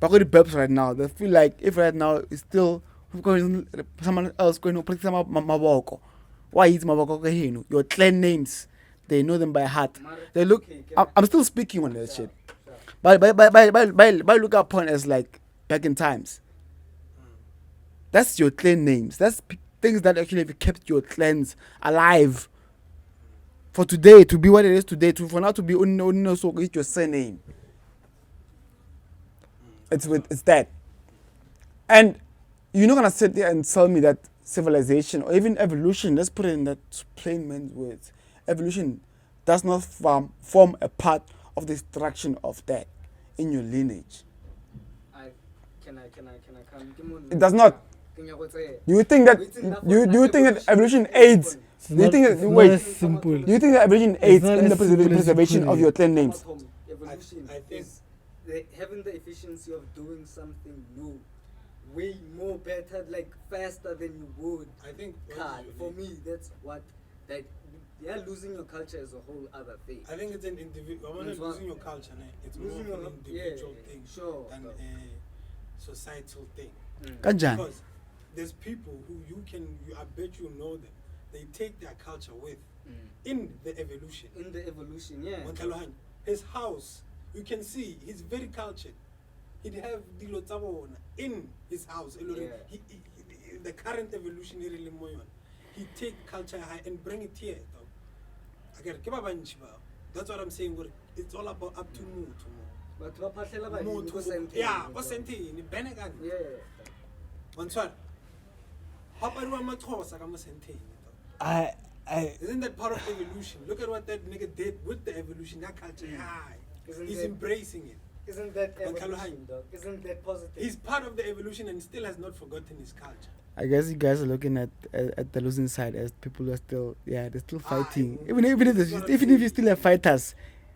[SPEAKER 4] burps right now. They feel like if right now it's still someone else going to practice maboko. Why is maboko? Your clan names. They know them by heart. They look. I'm still speaking on that shit. By look upon as like back in times. That's your clan names. That's things that actually have kept your clans alive. For today to be what it is today, for now to be unknown, so it's your surname. It's that. And you're not gonna sit there and tell me that civilization or even evolution. Let's put it in that plain man's words. Evolution does not form a part of the structure of that in your lineage.
[SPEAKER 1] Can I come?
[SPEAKER 4] It does not. Do you think that evolution aids? Do you think
[SPEAKER 3] It's
[SPEAKER 4] wait?
[SPEAKER 3] not simple.
[SPEAKER 4] Do you think that evolution aids
[SPEAKER 3] not
[SPEAKER 4] in the
[SPEAKER 3] as simple as you
[SPEAKER 4] preservation
[SPEAKER 3] put
[SPEAKER 4] of
[SPEAKER 3] it.
[SPEAKER 4] your clan names?
[SPEAKER 1] Evolution
[SPEAKER 5] I think-
[SPEAKER 1] is having the efficiency of doing something new, way more better, like faster than you would.
[SPEAKER 5] I think
[SPEAKER 1] Card. For me, that's what that. Yeah, losing your culture is a whole other thing.
[SPEAKER 5] I think it's an individual. I'm not
[SPEAKER 1] It's what-
[SPEAKER 5] losing your culture, né? It's
[SPEAKER 1] Losing
[SPEAKER 5] more of
[SPEAKER 1] your-
[SPEAKER 5] an individual
[SPEAKER 1] yeah,
[SPEAKER 5] thing
[SPEAKER 1] sure.
[SPEAKER 5] than a societal thing.
[SPEAKER 4] Kanjani?
[SPEAKER 5] Because there's people who I bet you know them. They take their culture with in the evolution.
[SPEAKER 1] In the evolution, yeah.
[SPEAKER 5] Montalohan, his house, you can see he's very cultured. He'd have dilo tsa bona in his house.
[SPEAKER 1] Yeah.
[SPEAKER 5] The current evolutionary moyon, he take culture high and bring it here. That's what I'm saying. It's all about up to more.
[SPEAKER 1] But ba phahlela ba
[SPEAKER 5] More
[SPEAKER 1] dimo
[SPEAKER 5] to
[SPEAKER 1] go senteng.
[SPEAKER 5] yeah, go senteng. Benegan.
[SPEAKER 1] Yeah.
[SPEAKER 5] Montwana. How about my toss? I got senteng.
[SPEAKER 3] I
[SPEAKER 5] Isn't that part of evolution? Look at what that nigga did with the evolution. That culture high.
[SPEAKER 1] Isn't
[SPEAKER 5] He's
[SPEAKER 1] that-
[SPEAKER 5] embracing it.
[SPEAKER 1] Isn't that
[SPEAKER 5] But
[SPEAKER 1] evolution,
[SPEAKER 5] Kaluhai-
[SPEAKER 1] dog? Isn't that positive?
[SPEAKER 5] He's part of the evolution and still has not forgotten his culture.
[SPEAKER 4] I guess you guys are looking at the losing side as people are still they're still fighting.
[SPEAKER 5] Ah,
[SPEAKER 4] Even if you still have fighters,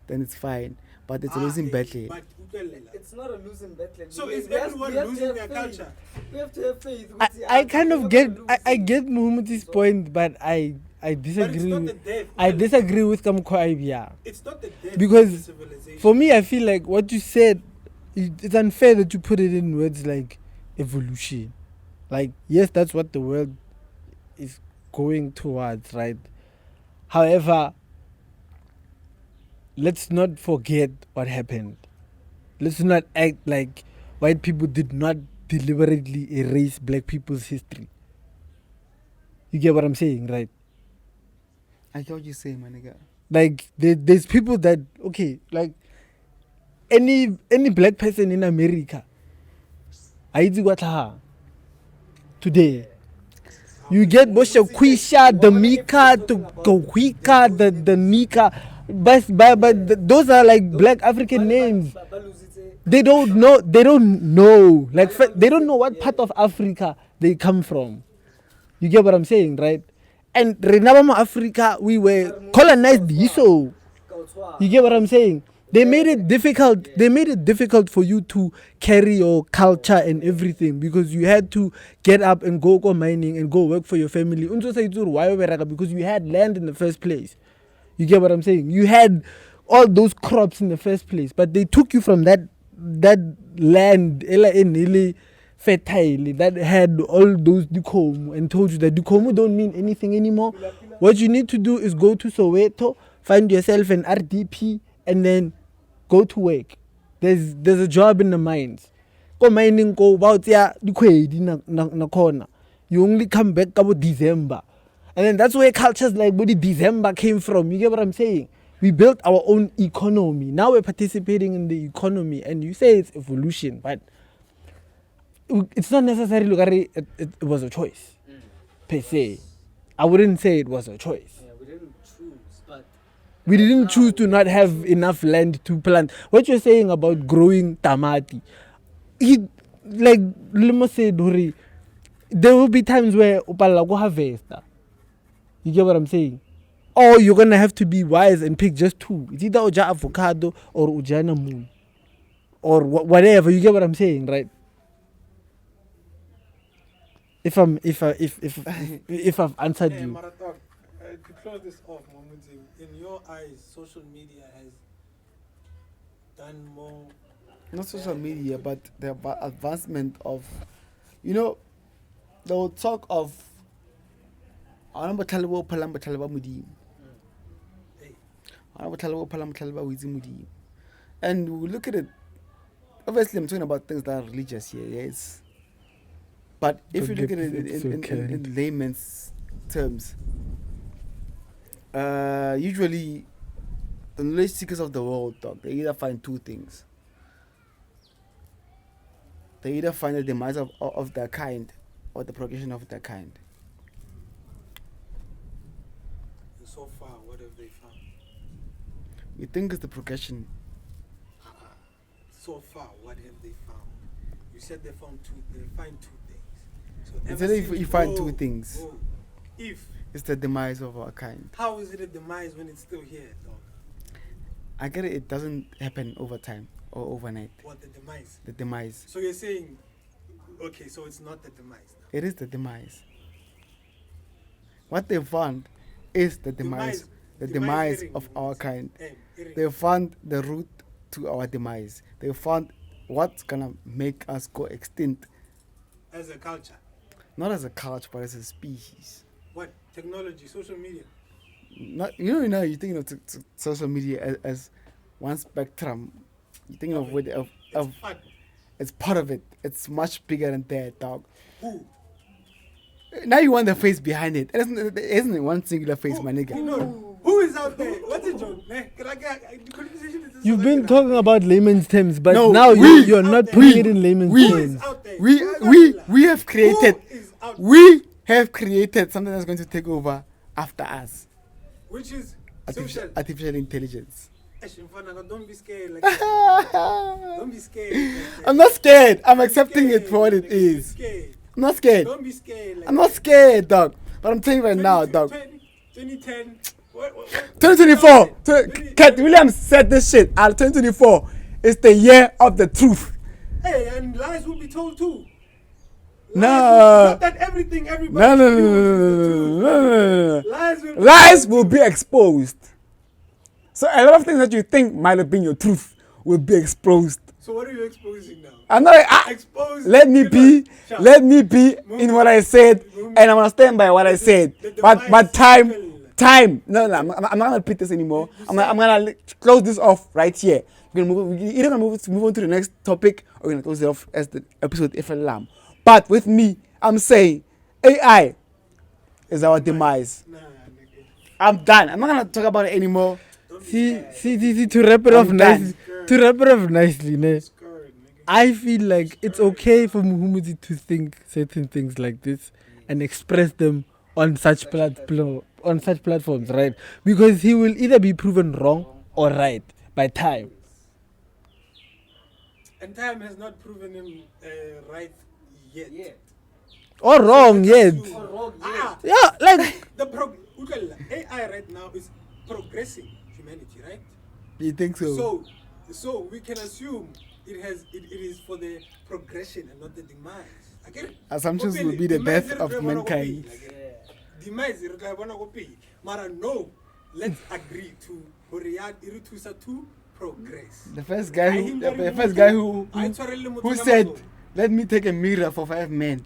[SPEAKER 4] then it's fine. But it's a losing
[SPEAKER 5] eh,
[SPEAKER 4] battle.
[SPEAKER 5] but Ukelela.
[SPEAKER 1] It's not a losing battle.
[SPEAKER 5] So
[SPEAKER 1] because
[SPEAKER 5] is
[SPEAKER 1] we have-
[SPEAKER 5] everyone
[SPEAKER 1] we have to
[SPEAKER 5] losing
[SPEAKER 1] have
[SPEAKER 5] their
[SPEAKER 1] faith.
[SPEAKER 5] culture?
[SPEAKER 1] We have to have faith.
[SPEAKER 3] I kind of get I get Muhammad's point, but I
[SPEAKER 5] But it's
[SPEAKER 3] disagree.
[SPEAKER 5] not the death.
[SPEAKER 3] I disagree with Kamkwaibia.
[SPEAKER 5] It's not the death
[SPEAKER 3] Because
[SPEAKER 5] of the civilization.
[SPEAKER 3] For me, I feel like what you said, it's unfair that you put it in words like evolution. Like, yes, that's what the world is going towards, right? However, let's not forget what happened. Let's not act like white people did not deliberately erase black people's history. You get what I'm saying, right?
[SPEAKER 4] I get what you say, my nigga.
[SPEAKER 3] Like there's people that like any black person in America, today you get Bosha Quisha, the Mika, the Gohuika, the Nika, but those are like black African names. They don't know. Like they don't know what part of Africa they come from. You get what I'm saying, right? And Renabama Africa, we were colonized. So you get what I'm saying? They made it difficult. They made it difficult for you to carry your culture and everything because you had to get up and go mining and go work for your family. Because you had land in the first place. You get what I'm saying? You had all those crops in the first place, but they took you from that land fertile that had all those Dukomu and told you that Dukomu don't mean anything anymore. What you need to do is go to Soweto, find yourself an RDP, and then go to work. There's a job in the mines. Go mining, go about na corner. You only come back about December. And then that's where cultures like Body December came from. You get what I'm saying? We built our own economy. Now we're participating in the economy. And you say it's evolution, but it's not necessarily it was a choice, per se. I wouldn't say it was a choice.
[SPEAKER 1] Yeah, we didn't choose, but
[SPEAKER 3] We didn't choose to not have enough land to plant. What you're saying about growing tamati, like Limo said, Hori, there will be times where upala go harvest. You get what I'm saying? Or you're gonna have to be wise and pick just two. It's either uja avocado or ujana moon, or whatever. You get what I'm saying, right? If I've answered
[SPEAKER 5] Hey,
[SPEAKER 3] you.
[SPEAKER 5] Marathon, to close this off, Momuzi, in your eyes, social media has done more.
[SPEAKER 4] Not social media, but the advancement of, the whole talk of
[SPEAKER 5] Hey,
[SPEAKER 4] and we look at it. Obviously, I'm talking about things that are religious here, yes. But if you look at it in layman's terms, usually the knowledge seekers of the world, dog, they either find two things. They either find the demise of their kind or the progression of their kind.
[SPEAKER 5] and so far, what have they found?
[SPEAKER 4] We think it's the progression.
[SPEAKER 5] So far, what have they found? You said they find two things. So
[SPEAKER 4] It's
[SPEAKER 5] ever
[SPEAKER 4] if
[SPEAKER 5] since-
[SPEAKER 4] you find
[SPEAKER 5] whoa,
[SPEAKER 4] two things.
[SPEAKER 5] whoa. If
[SPEAKER 4] It's the demise of our kind.
[SPEAKER 5] how is it a demise when it's still here, dog?
[SPEAKER 4] I get it. It doesn't happen over time or overnight.
[SPEAKER 5] What the demise?
[SPEAKER 4] The demise.
[SPEAKER 5] So you're saying, okay, so it's not the demise. Now.
[SPEAKER 4] It is the demise. What they found is the demise. The demise
[SPEAKER 5] hearing
[SPEAKER 4] of
[SPEAKER 5] means-
[SPEAKER 4] our kind.
[SPEAKER 5] hearing.
[SPEAKER 4] They found the route to our demise. They found what's gonna make us go extinct,
[SPEAKER 5] As a culture.
[SPEAKER 4] not as a culture but as a species.
[SPEAKER 5] What? Technology, social media.
[SPEAKER 4] Not you're thinking of social media as one spectrum. You're thinking of with of
[SPEAKER 5] It's fun.
[SPEAKER 4] it's part of it. It's much bigger than that, dog.
[SPEAKER 5] Who?
[SPEAKER 4] Now you want the face behind it. It isn't one singular face,
[SPEAKER 5] Who?
[SPEAKER 4] my nigga.
[SPEAKER 5] No. Who is out there? What's a joke? Can I get conversation is
[SPEAKER 3] You've
[SPEAKER 5] so
[SPEAKER 3] been
[SPEAKER 5] like-
[SPEAKER 3] talking about layman's terms, but
[SPEAKER 4] No,
[SPEAKER 3] now
[SPEAKER 4] we-
[SPEAKER 3] you're not
[SPEAKER 5] we-
[SPEAKER 3] putting it in layman's
[SPEAKER 4] we-
[SPEAKER 5] Who is
[SPEAKER 3] terms.
[SPEAKER 5] out there?
[SPEAKER 4] We
[SPEAKER 5] Who is
[SPEAKER 4] we
[SPEAKER 5] out
[SPEAKER 4] we
[SPEAKER 5] there?
[SPEAKER 4] have created
[SPEAKER 5] Who is out there?
[SPEAKER 4] we have created something that's going to take over after us.
[SPEAKER 5] Which is
[SPEAKER 4] Artificial,
[SPEAKER 5] social.
[SPEAKER 4] artificial intelligence.
[SPEAKER 5] Don't be scared like that. Don't be scared. Like that.
[SPEAKER 4] I'm not scared. I'm accepting
[SPEAKER 5] Scared.
[SPEAKER 4] it for what it
[SPEAKER 5] Don't be
[SPEAKER 4] is.
[SPEAKER 5] scared.
[SPEAKER 4] I'm not scared.
[SPEAKER 5] Don't be scared. Like
[SPEAKER 4] I'm not scared, dog. But I'm telling you right now,
[SPEAKER 5] 20,
[SPEAKER 4] dog.
[SPEAKER 5] 2010. What?
[SPEAKER 4] 2024.
[SPEAKER 5] 20,
[SPEAKER 4] Cat Williams said this shit. 2024 is the year of the truth.
[SPEAKER 5] Hey, and lies will be told too. Lies
[SPEAKER 4] No.
[SPEAKER 5] Not that everything everybody
[SPEAKER 4] No.
[SPEAKER 5] feels is the truth. Lies will be
[SPEAKER 4] Lies
[SPEAKER 5] told
[SPEAKER 4] will
[SPEAKER 5] too.
[SPEAKER 4] be exposed. So a lot of things that you think might have been your truth will be exposed.
[SPEAKER 5] So what are you exposing now?
[SPEAKER 4] I'm not.
[SPEAKER 5] Expose.
[SPEAKER 4] Let me be.
[SPEAKER 5] Shut.
[SPEAKER 4] Let me be in what I said,
[SPEAKER 5] Move.
[SPEAKER 4] and I'm gonna stand by what I said.
[SPEAKER 5] the
[SPEAKER 4] But
[SPEAKER 5] device
[SPEAKER 4] time.
[SPEAKER 5] people.
[SPEAKER 4] No, I'm not gonna repeat this anymore. I'm gonna close this off right here. We're either gonna move on to the next topic, or we're gonna close it off as the episode if lam. But with me, I'm saying AI is our demise.
[SPEAKER 5] Nah, nigga.
[SPEAKER 4] I'm done. I'm not gonna talk about it anymore.
[SPEAKER 3] See, to wrap it off
[SPEAKER 4] I'm
[SPEAKER 3] nicely.
[SPEAKER 4] done.
[SPEAKER 3] To wrap it off nicely, ne?
[SPEAKER 5] Scared, nigga.
[SPEAKER 3] I feel like it's okay for Muhumuzi to think certain things like this and express them on such platforms, right? Because he will either be proven wrong or right by time.
[SPEAKER 5] And time has not proven him right yet.
[SPEAKER 1] Yeah.
[SPEAKER 3] Or wrong yet.
[SPEAKER 1] Or wrong, yeah.
[SPEAKER 5] Ah,
[SPEAKER 3] Yeah, like
[SPEAKER 5] AI right now is progressing humanity, right?
[SPEAKER 4] You think so?
[SPEAKER 5] So we can assume it is for the progression and not the demise. I get it.
[SPEAKER 4] Assumptions will be the death of mankind.
[SPEAKER 5] Demise re tla bona go pele. Mara no, let's agree to to progress.
[SPEAKER 4] The first guy who said, "Let me take a mirror for 5 men."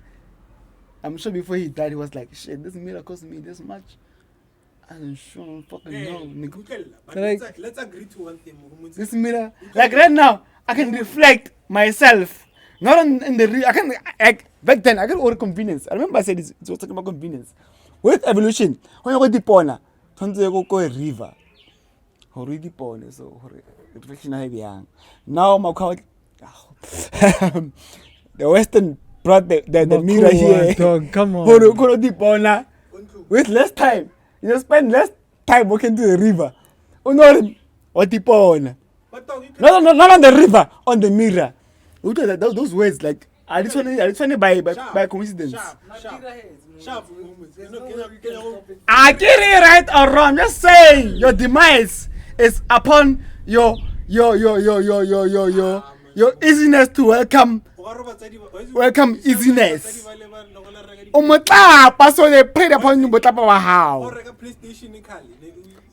[SPEAKER 4] I'm sure before he died, he was like, "Shit, this mirror cost me this much." I'm sure, fucking no, nigga.
[SPEAKER 5] But
[SPEAKER 3] Like-
[SPEAKER 5] let's agree to one thing.
[SPEAKER 4] This mirror, like right now, I can reflect myself. Not in the I can like back then I got all convenience. I remember I said it was talking about convenience. With evolution, when you go deep on, you go a river. Already deep on, so reflection I young. Now my the Western brought the mirror here.
[SPEAKER 3] Dog, come on.
[SPEAKER 4] Go deep on with less time. You spend less time walking to the river. Oh no, or deep on.
[SPEAKER 5] But dog, you can
[SPEAKER 4] No, not on the river, on the mirror. Those words like I just want to by coincidence.
[SPEAKER 5] Sharp.
[SPEAKER 4] I get it right or wrong. I'm just saying your demise is upon your easiness to welcome easiness. So they prayed upon you, but how?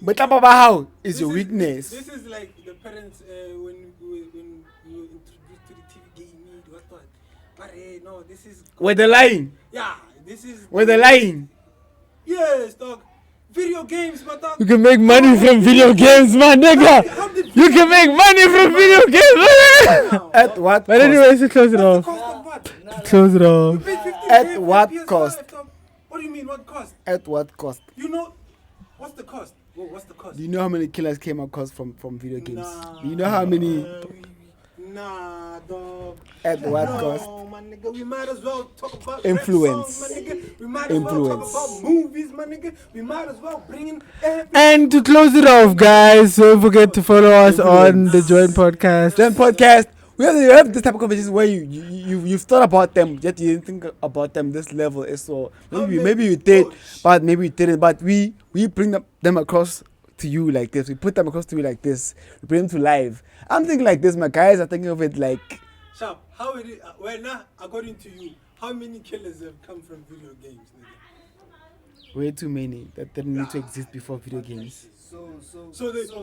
[SPEAKER 4] But how is your weakness?
[SPEAKER 5] This is like the parents when you introduced to the TV game, what. But no, this is.
[SPEAKER 4] Where the lying?
[SPEAKER 5] Yeah, this is.
[SPEAKER 4] Where the lying?
[SPEAKER 5] Yes, dog. Video games, but dog.
[SPEAKER 3] You can make money from video games, man, nigga.
[SPEAKER 5] How did
[SPEAKER 3] You can make money from video games, man.
[SPEAKER 4] At what
[SPEAKER 3] But
[SPEAKER 4] cost?
[SPEAKER 3] anyways, to close it
[SPEAKER 5] the
[SPEAKER 3] off.
[SPEAKER 5] cost of what?
[SPEAKER 3] Close it off.
[SPEAKER 5] Pay 50
[SPEAKER 4] At
[SPEAKER 5] for
[SPEAKER 4] what
[SPEAKER 5] PS5,
[SPEAKER 4] cost?
[SPEAKER 5] dog. What do you mean, what cost?
[SPEAKER 4] At what cost?
[SPEAKER 5] You know, what's the cost? Whoa, what's the cost?
[SPEAKER 4] Do you know how many killers came across from video games?
[SPEAKER 5] Nah,
[SPEAKER 4] Do you know how many?
[SPEAKER 5] Nah, dog.
[SPEAKER 4] At what
[SPEAKER 5] No,
[SPEAKER 4] cost?
[SPEAKER 5] my nigga. We might as well talk about
[SPEAKER 4] Influence.
[SPEAKER 5] rap songs, my nigga. We might as well talk about movies, my nigga. We might as well bring in everything.
[SPEAKER 3] And to close it off, guys, don't forget to follow us on the Joint Podcast.
[SPEAKER 4] Joint Podcast. We have this type of conversation where you've thought about them, yet you didn't think about them this level. So maybe you did, but maybe you didn't. But we bring them across to you like this. We put them across to you like this. We bring them to life. I'm thinking like this. My guys are thinking of it like.
[SPEAKER 5] Sharp, how it is, well now, according to you, how many killers have come from video games, nigga?
[SPEAKER 4] Way too many that didn't need to exist before video games.
[SPEAKER 5] So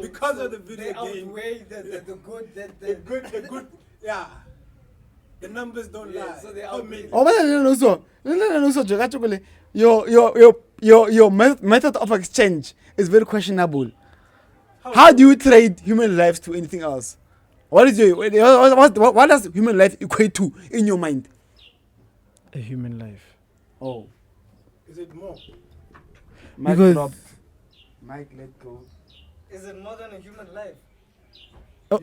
[SPEAKER 5] because of the video game,
[SPEAKER 1] outweigh the good that
[SPEAKER 5] the good, yeah. The numbers don't lie.
[SPEAKER 1] So they
[SPEAKER 5] How
[SPEAKER 1] outweigh
[SPEAKER 5] many?
[SPEAKER 4] Oh, your method of exchange is very questionable. How do you trade human lives to anything else? What does human life equate to in your mind?
[SPEAKER 3] A human life.
[SPEAKER 4] Oh,
[SPEAKER 5] Is it more?
[SPEAKER 4] Mike
[SPEAKER 3] Because-
[SPEAKER 4] drop. Mike let go.
[SPEAKER 1] Is it more than a human life?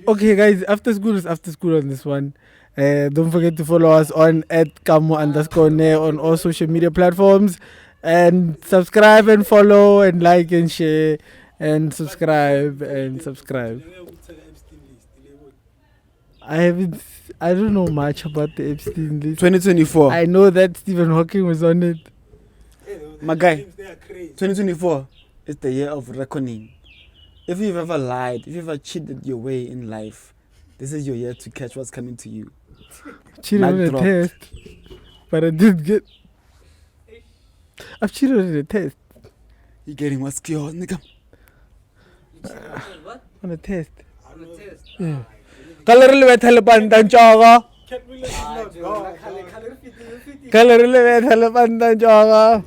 [SPEAKER 3] Okay, guys, after school is after school on this one. Don't forget to follow us on @kamo_ne on all social media platforms. And subscribe and follow and like and share and subscribe and subscribe. I don't know much about the Epstein list.
[SPEAKER 4] 2024.
[SPEAKER 3] I know that Stephen Hawking was on it.
[SPEAKER 4] My guy.
[SPEAKER 5] They are crazy.
[SPEAKER 4] 2024 is the year of reckoning. If you've ever lied, if you've ever cheated your way in life, this is your year to catch what's coming to you.
[SPEAKER 3] Cheated on
[SPEAKER 4] Mic
[SPEAKER 3] a
[SPEAKER 4] drop.
[SPEAKER 3] test, but I did get. I've cheated on a test.
[SPEAKER 4] You're getting what's cured, nigga.
[SPEAKER 1] What?
[SPEAKER 3] On a test.
[SPEAKER 1] On a test?
[SPEAKER 3] Yeah. Kalarile bethele pandan chogo.
[SPEAKER 5] Can't relate to
[SPEAKER 1] Ah,
[SPEAKER 5] not
[SPEAKER 1] Joe,
[SPEAKER 5] dog.
[SPEAKER 1] khale- khale re fetile- fetile.
[SPEAKER 3] Kalarile bethele pandan chogo.